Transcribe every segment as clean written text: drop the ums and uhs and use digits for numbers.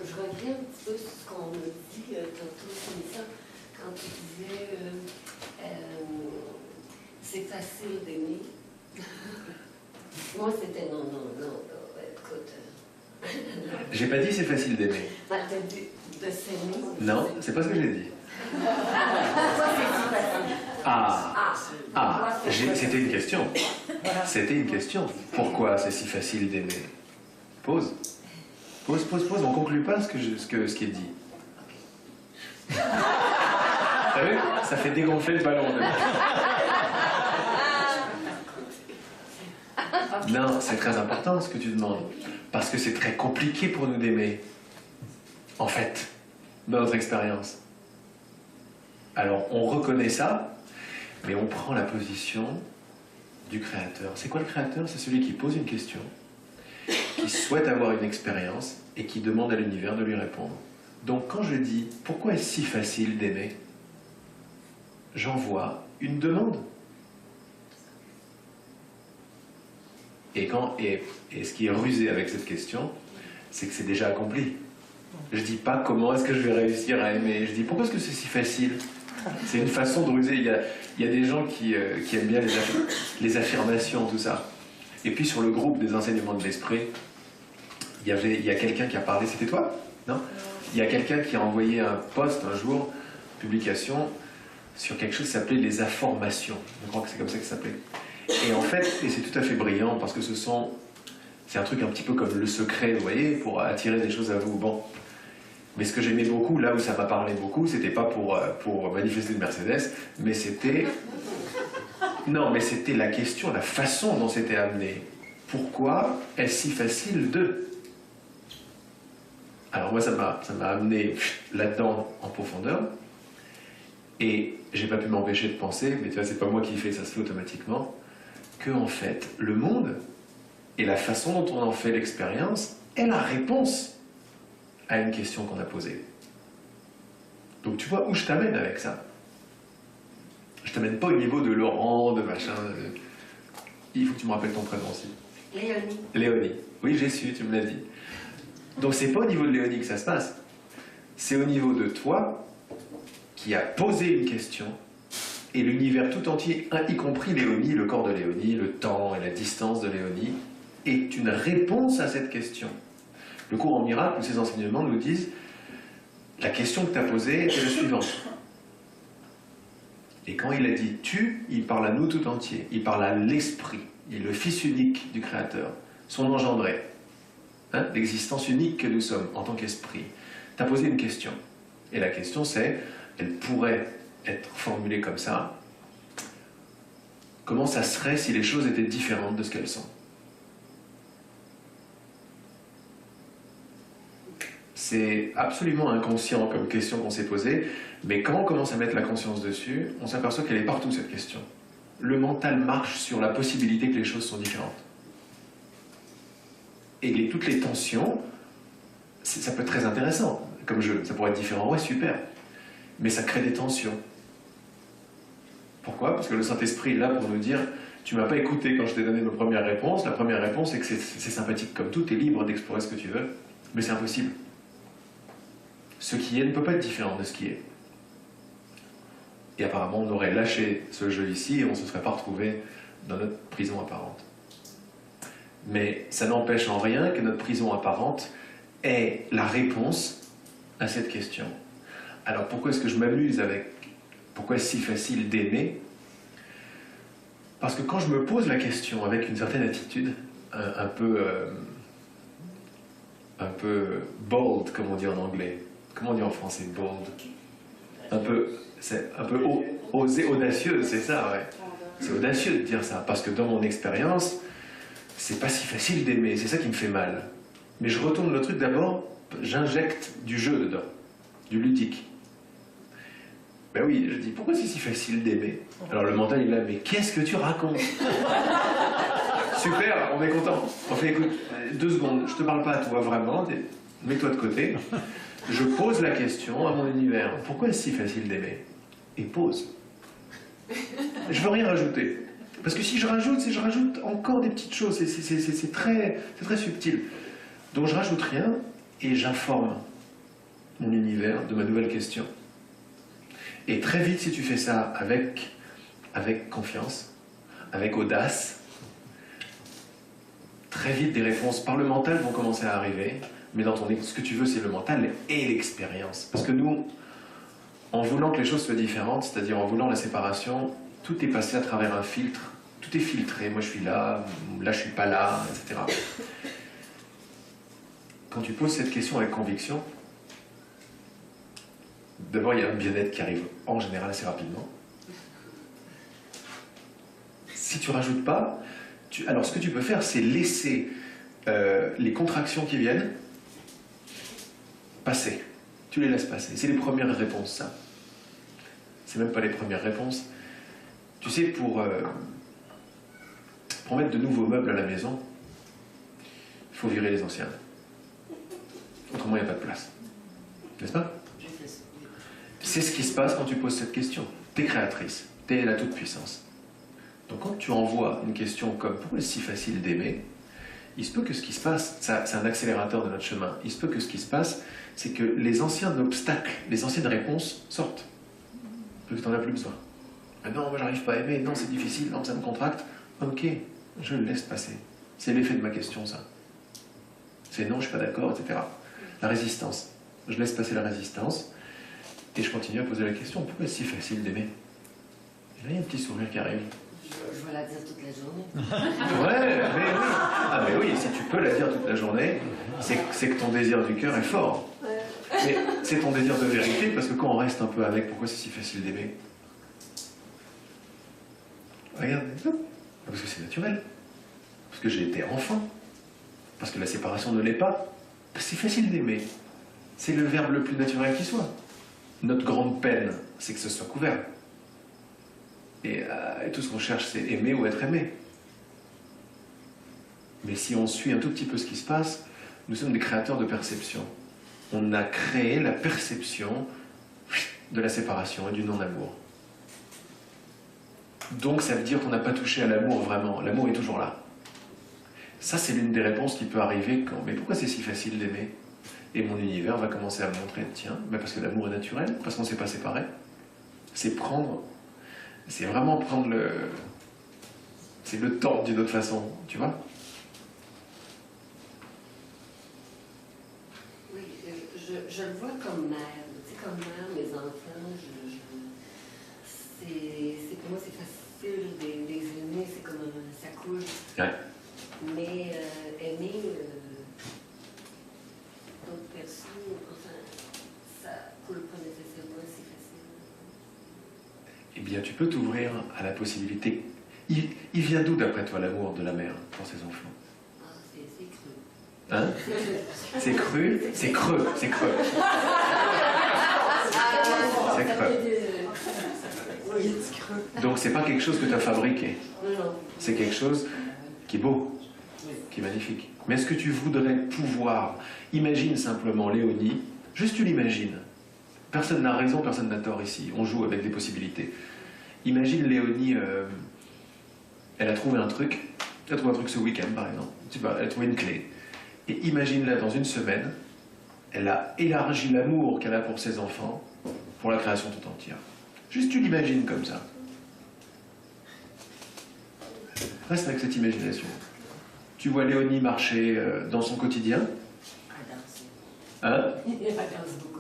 je reviens un petit peu sur ce qu'on me dit tantôt, Cynthia, quand tu disais c'est facile d'aimer. Moi, c'était non, écoute. J'ai pas dit c'est facile d'aimer. Bah, t'as dit de s'aimer. Non, c'est pas ce que j'ai dit. Pourquoi c'est si facile? C'était une question. C'était une question. Pourquoi c'est si facile d'aimer? Pause. Pause. On conclut pas ce qui est dit. T'as vu? Ça fait dégonfler le ballon. Non, c'est très important ce que tu demandes. Parce que c'est très compliqué pour nous d'aimer. En fait, dans notre expérience. Alors, on reconnaît ça, mais on prend la position du créateur. C'est quoi le créateur? C'est celui qui pose une question, qui souhaite avoir une expérience et qui demande à l'univers de lui répondre. Donc, quand je dis « Pourquoi est-ce si facile d'aimer ?» j'envoie une demande. Et ce qui est rusé avec cette question, c'est que c'est déjà accompli. Je dis pas comment est-ce que je vais réussir à aimer. Je dis pourquoi est-ce que c'est si facile. C'est une façon de ruser. Il y a des gens qui aiment bien les affirmations, tout ça. Et puis sur le groupe des enseignements de l'esprit, il y a quelqu'un qui a parlé. C'était toi? Non? Il y a quelqu'un qui a envoyé un post un jour, publication, sur quelque chose qui s'appelait les affirmations. Je crois que c'est comme ça que ça s'appelait. Et en fait, et c'est tout à fait brillant parce que c'est un truc un petit peu comme le secret, vous voyez, pour attirer des choses à vous. Bon. Mais ce que j'aimais beaucoup, là où ça m'a parlé beaucoup, c'était pas pour manifester le Mercedes, mais c'était... Non, mais c'était la question, la façon dont c'était amené. Pourquoi est-ce si facile de... Alors moi, ça m'a amené là-dedans en profondeur. Et j'ai pas pu m'empêcher de penser, mais tu vois, c'est pas moi qui fais, ça se fait automatiquement, que en fait, le monde et la façon dont on en fait l'expérience est la réponse à une question qu'on a posée. Donc tu vois où je t'amène avec ça. Je t'amène pas au niveau de Laurent, de machin. Il faut que tu me rappelles ton prénom aussi. Léonie. Léonie. Oui, j'ai su, tu me l'as dit. Donc c'est pas au niveau de Léonie que ça se passe. C'est au niveau de toi qui a posé une question et l'univers tout entier, y compris Léonie, le corps de Léonie, le temps et la distance de Léonie, est une réponse à cette question. Le cours en miracle, où ces enseignements nous disent la question que tu as posée est la suivante. Et quand il a dit tu, il parle à nous tout entier, il parle à l'esprit, il est le fils unique du Créateur, son engendré, hein, l'existence unique que nous sommes en tant qu'esprit. Tu as posé une question. Et la question c'est, elle pourrait être formulée comme ça, comment ça serait si les choses étaient différentes de ce qu'elles sont? C'est absolument inconscient comme question qu'on s'est posée, mais quand on commence à mettre la conscience dessus, on s'aperçoit qu'elle est partout cette question. Le mental marche sur la possibilité que les choses sont différentes. Et toutes les tensions, ça peut être très intéressant comme jeu, ça pourrait être différent, ouais super, mais ça crée des tensions. Pourquoi? Parce que le Saint-Esprit est là pour nous dire tu m'as pas écouté quand je t'ai donné nos premières réponses. La première réponse c'est que c'est sympathique comme tout, tu es libre d'explorer ce que tu veux, mais c'est impossible. Ce qui est ne peut pas être différent de ce qui est. Et apparemment, on aurait lâché ce jeu ici et on ne se serait pas retrouvé dans notre prison apparente. Mais ça n'empêche en rien que notre prison apparente est la réponse à cette question. Alors pourquoi est-ce que je m'amuse avec... Pourquoi est-ce si facile d'aimer? Parce que quand je me pose la question avec une certaine attitude, un peu bold, comme on dit en anglais. Comment on dit en français bold? C'est un peu osé, audacieux, c'est ça, ouais. C'est audacieux de dire ça, parce que dans mon expérience, c'est pas si facile d'aimer, c'est ça qui me fait mal. Mais je retourne le truc d'abord, j'injecte du jeu dedans, du ludique. Ben oui, je dis, pourquoi c'est si facile d'aimer? Alors le mental, il est là, mais qu'est-ce que tu racontes? Super, on est content. On fait, écoute, 2 secondes, je te parle pas à toi vraiment, mets-toi de côté. Je pose la question à mon univers, pourquoi est-ce si facile d'aimer? Et pose. Je veux rien rajouter. Parce que si je rajoute, c'est je rajoute encore des petites choses, c'est très subtil. Donc je rajoute rien et j'informe mon univers, de ma nouvelle question. Et très vite, si tu fais ça avec confiance, avec audace, très vite des réponses par le mental vont commencer à arriver, mais dans ce que tu veux, c'est le mental et l'expérience. Parce que nous, en voulant que les choses soient différentes, c'est-à-dire en voulant la séparation, tout est passé à travers un filtre, tout est filtré, moi je suis là je suis pas là, etc. Quand tu poses cette question avec conviction, d'abord il y a un bien-être qui arrive en général assez rapidement. Si tu rajoutes pas, alors ce que tu peux faire, c'est laisser les contractions qui viennent passer. Tu les laisses passer. C'est les premières réponses, ça. C'est même pas les premières réponses. Tu sais, pour mettre de nouveaux meubles à la maison, il faut virer les anciens. Autrement, il n'y a pas de place. N'est-ce pas? C'est ce qui se passe quand tu poses cette question. Tu es créatrice. Tu es la toute-puissance. Donc quand tu envoies une question comme « Pourquoi est-ce si facile d'aimer ?» il se peut que ce qui se passe, c'est un accélérateur de notre chemin, il se peut que ce qui se passe, c'est que les anciens obstacles, les anciennes réponses sortent. Parce que tu n'en as plus besoin. Ah non, moi j'arrive pas à aimer, non c'est difficile, non ça me contracte. Ok, je le laisse passer. C'est l'effet de ma question, ça. C'est non, je suis pas d'accord, etc. La résistance. Je laisse passer la résistance et je continue à poser la question, pourquoi est-ce si facile d'aimer? Et là, il y a un petit sourire qui arrive. Je vais la dire toute la journée. Ouais, mais oui. Ah mais oui, si tu peux la dire toute la journée, c'est que ton désir du cœur est fort. Mais c'est ton désir de vérité, parce que quand on reste un peu avec, pourquoi c'est si facile d'aimer? Regarde, parce que c'est naturel. Parce que j'ai été enfant. Parce que la séparation ne l'est pas. C'est facile d'aimer. C'est le verbe le plus naturel qui soit. Notre grande peine, c'est que ce soit couvert. Et tout ce qu'on cherche, c'est aimer ou être aimé. Mais si on suit un tout petit peu ce qui se passe, nous sommes des créateurs de perception. On a créé la perception de la séparation et du non-amour. Donc ça veut dire qu'on n'a pas touché à l'amour vraiment. L'amour est toujours là. Ça, c'est l'une des réponses qui peut arriver quand... Mais pourquoi c'est si facile d'aimer? Et mon univers va commencer à me montrer, tiens, mais parce que l'amour est naturel, parce qu'on ne s'est pas séparés. C'est prendre... C'est vraiment prendre le... C'est le temps d'une autre façon, tu vois? Oui, je le vois comme mère. Tu sais, comme mère, mes enfants, pour moi, c'est facile de les aimer, c'est comme ça coule. Ouais. Mais aimer d'autres personnes, enfin, ça coule pas nécessairement si facile. Eh bien, tu peux t'ouvrir à la possibilité. Il vient d'où, d'après toi, l'amour de la mère pour ses enfants? Ah, c'est cru. Hein? C'est cru? C'est creux, c'est creux. C'est creux. Donc, c'est pas quelque chose que tu as fabriqué. Non. C'est quelque chose qui est beau, qui est magnifique. Mais est-ce que tu voudrais pouvoir... Imagine simplement Léonie, juste tu l'imagines. Personne n'a raison, personne n'a tort ici. On joue avec des possibilités. Imagine Léonie, elle a trouvé un truc. Elle a trouvé un truc ce week-end, par exemple. Tu vois, elle a trouvé une clé. Et imagine-la dans une semaine, elle a élargi l'amour qu'elle a pour ses enfants, pour la création tout entière. Juste tu l'imagines comme ça. Reste avec cette imagination. Tu vois Léonie marcher dans son quotidien. Hein? Elle danse beaucoup.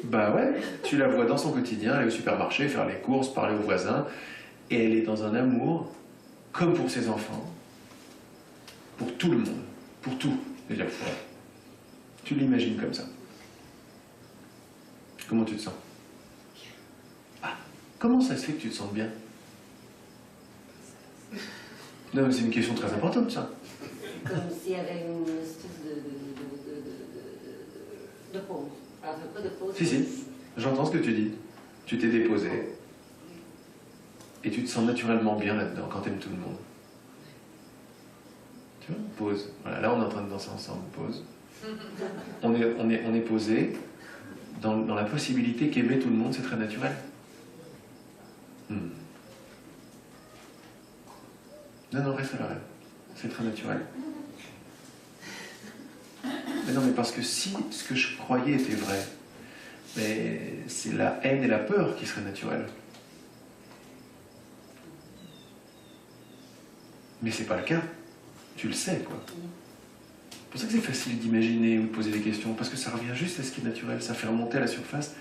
Bah ouais, tu la vois dans son quotidien, aller au supermarché, faire les courses, parler aux voisins, et elle est dans un amour, comme pour ses enfants, pour tout le monde, pour tout. C'est-à-dire, tu l'imagines comme ça. Comment tu te sens? Ah, comment ça se fait que tu te sens bien? Non, mais c'est une question très importante, ça. Comme s'il y avait une espèce de pause. Alors, pas de pause. Si, j'entends ce que tu dis. Tu t'es déposé. Et tu te sens naturellement bien là-dedans quand t'aimes tout le monde. Tu vois, pause. Voilà, là on est en train de danser ensemble, pause. On est posé dans la possibilité qu'aimer tout le monde, c'est très naturel. Non, reste là. C'est très naturel. Mais non, mais parce que si ce que je croyais était vrai, mais c'est la haine et la peur qui seraient naturelles. Mais c'est pas le cas. Tu le sais, quoi. C'est pour ça que c'est facile d'imaginer ou de poser des questions, parce que ça revient juste à ce qui est naturel, ça fait remonter à la surface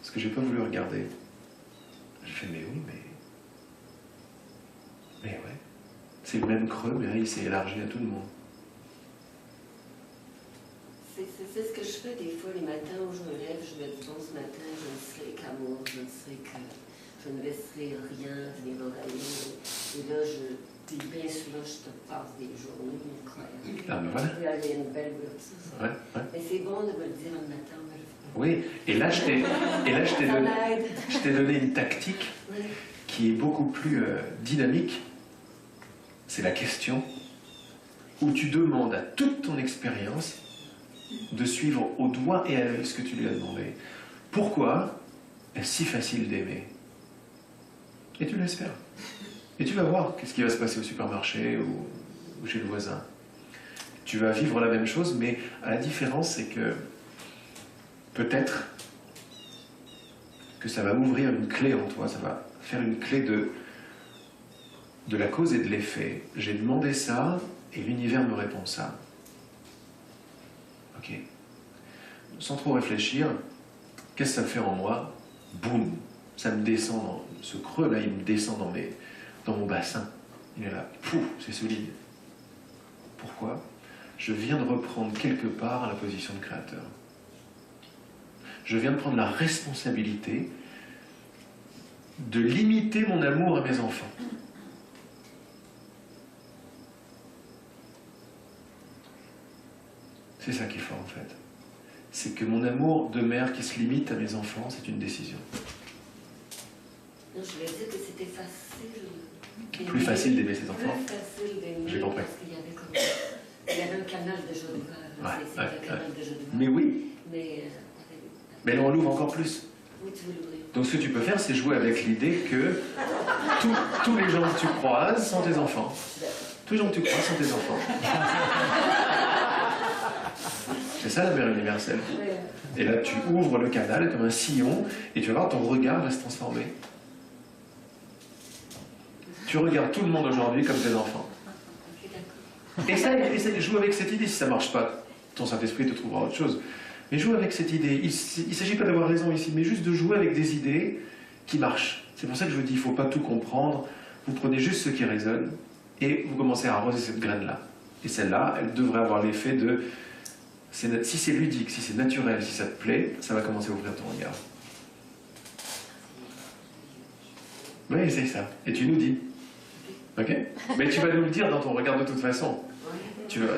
ce que j'ai pas voulu regarder. Je fais, mais oui, mais ouais. C'est le même creux, mais là, il s'est élargi à tout le monde. C'est ce que je fais des fois les matins où je me lève, je me dis bon, ce matin je ne serai qu'amour, je ne laisserai rien venir envahir. Et là, puis bien souvent je te passe des journées incroyables. Ah ben voilà. Il y a une belle bourse. Ouais. Mais c'est bon de me le dire le matin. Oui, et là je t'ai donné une tactique qui est beaucoup plus dynamique. C'est la question où tu demandes à toute ton expérience de suivre au doigt et à l'œil ce que tu lui as demandé. Pourquoi est-ce si facile d'aimer? Et tu laisses faire. Et tu vas voir qu'est-ce qui va se passer au supermarché ou chez le voisin. Tu vas vivre la même chose, mais à la différence, c'est que peut-être que ça va ouvrir une clé en toi, ça va faire une clé de la cause et de l'effet. J'ai demandé ça et l'univers me répond ça. Ok. Sans trop réfléchir, qu'est-ce que ça me fait en moi? Boum, ça me descend dans ce creux là, il me descend dans mon bassin. Il est là, pouf, c'est solide. Pourquoi? Je viens de reprendre quelque part la position de créateur. Je viens de prendre la responsabilité de limiter mon amour à mes enfants. C'est ça qui est fort en fait. C'est que mon amour de mère qui se limite à mes enfants, c'est une décision. Non, je voulais dire que c'était facile. Plus facile d'aimer ses enfants. Plus facile d'aimer. J'ai compris. Parce qu'il y avait un canal déjà ouvert. C'est un canal déjà ouvert. Mais oui. Mais là, on l'ouvre encore plus. Oui, tu veux l'ouvrir. Donc ce que tu peux faire, c'est jouer avec l'idée que tous les gens que tu croises sont tes enfants. Tous les gens que tu croises sont tes enfants. C'est ça la mère universelle. Et là, tu ouvres le canal comme un sillon et tu vas voir ton regard va se transformer. Tu regardes tout le monde aujourd'hui comme tes enfants. Essaye, joue avec cette idée. Si ça ne marche pas, ton Saint-Esprit te trouvera autre chose. Mais joue avec cette idée. Il ne s'agit pas d'avoir raison ici, mais juste de jouer avec des idées qui marchent. C'est pour ça que je vous dis, il ne faut pas tout comprendre. Vous prenez juste ce qui résonne et vous commencez à arroser cette graine-là. Et celle-là, elle devrait avoir l'effet de... Si c'est ludique, si c'est naturel, si ça te plaît, ça va commencer à ouvrir ton regard. Oui, c'est ça. Et tu nous dis. Ok? Mais tu vas nous le dire dans ton regard de toute façon.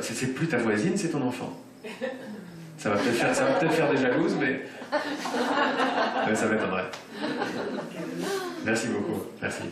C'est plus ta voisine, c'est ton enfant. Ça va peut-être faire des jalouses, mais ça m'étonnerait. Merci beaucoup. Merci.